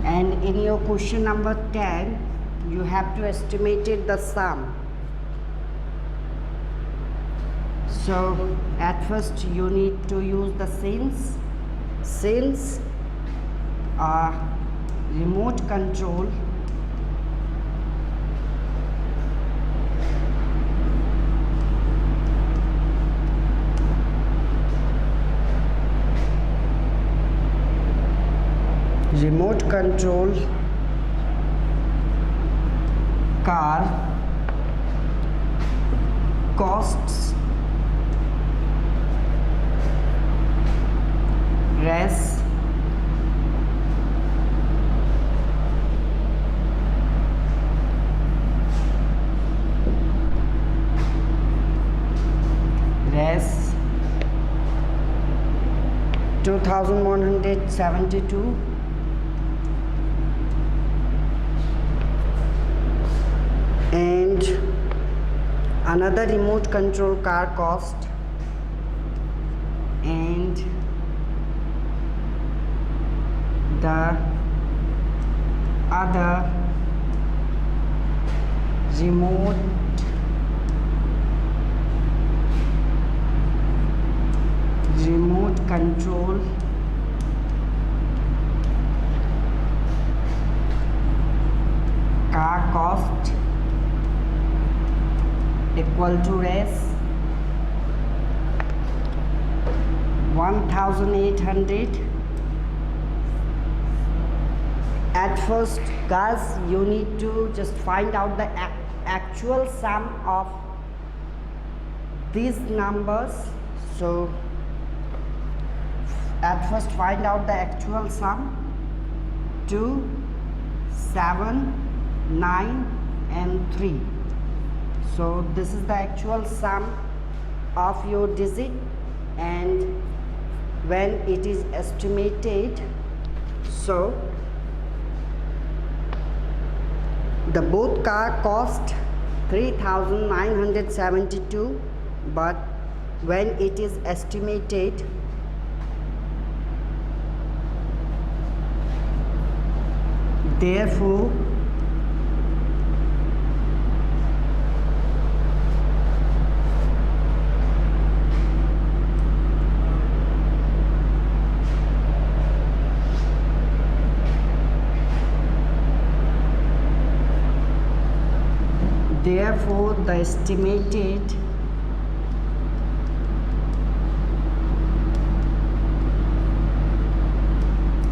and in your question number 10 you have to estimate the sum. So at first you need to use the since remote control car costs res 2172 and another remote control car cost and the other remote control car cost equal to res 1800. At first guys you need to just find out the actual sum of these numbers. So at first find out the actual sum 2, 7, 9 and 3. So this is the actual sum of your digit, and when it is estimated, so the both car cost 3972, but when it is estimated, therefore the estimated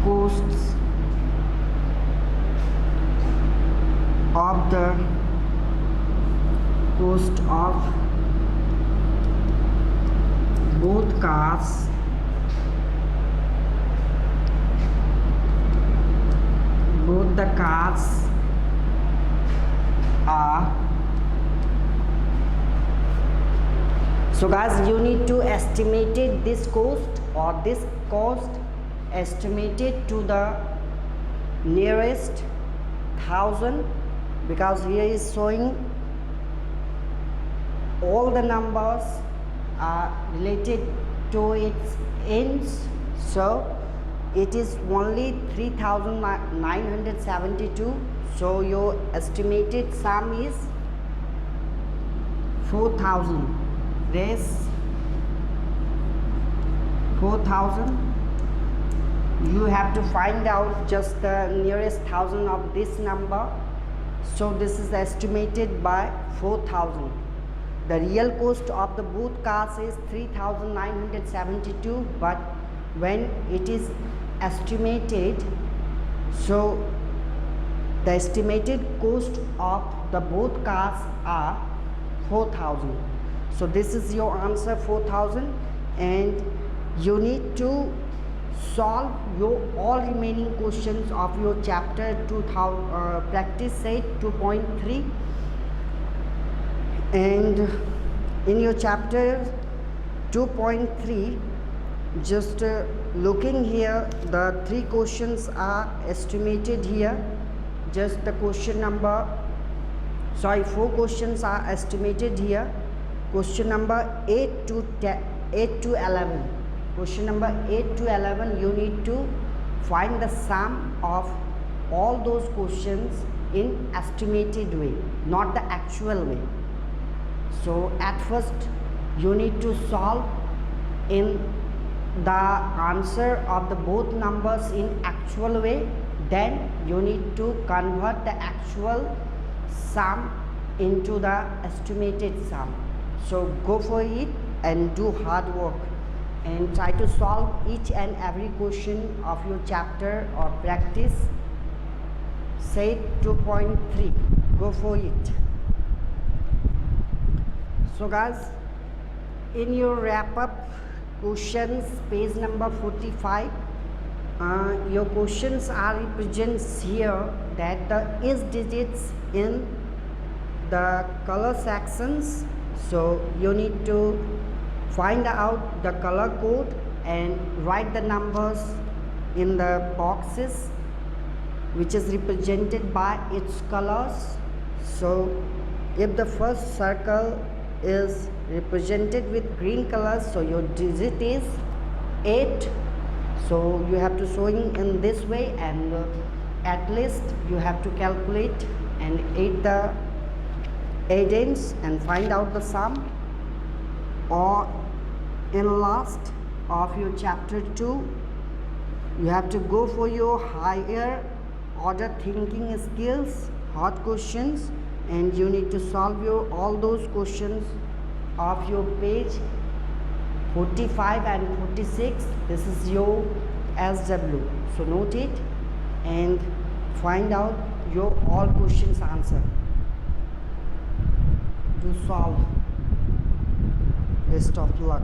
costs of both cars are. So guys you need to estimate this cost, or this cost estimated to the nearest 1000, because here is showing all the numbers are related to its ends. So it is only 3972, so your estimated sum is 4000. Res 4000. You have to find out just the nearest 1000 of this number. So this is estimated by 4000. The real cost of the both cars is 3972, but when it is estimated, so the estimated cost of the both cars are 4000. So this is your answer, 4000, and you need to solve your all remaining questions of your chapter 2000 practice set 2.3. And in your chapter 2.3, just looking here, the 3 questions are estimated here. Just the question number, 4 questions are estimated here. Question number 8 to 11. Question number 8 to 11, you need to find the sum of all those questions in estimated way, not the actual way. So at first you need to solve in the answer of the both numbers in actual way, then you need to convert the actual sum into the estimated sum. So go for it and do hard work and try to solve each and every question of your chapter or practice. Say 2.3, go for it. So guys, in your wrap up questions, page number 45, your questions are represents here that the is digits in the color sections. So you need to find out the color code and write the numbers in the boxes which is represented by its colors. So if the first circle is represented with green color, so your digit is 8. So you have to showing in this way, and at least you have to calculate and add the addends and find out the sum. Or in last of your chapter 2, you have to go for your higher order thinking skills, hard questions, and you need to solve your all those questions of your page 45 and 46. This is your SW. So note it and find out your all questions answer to solve. Best of luck.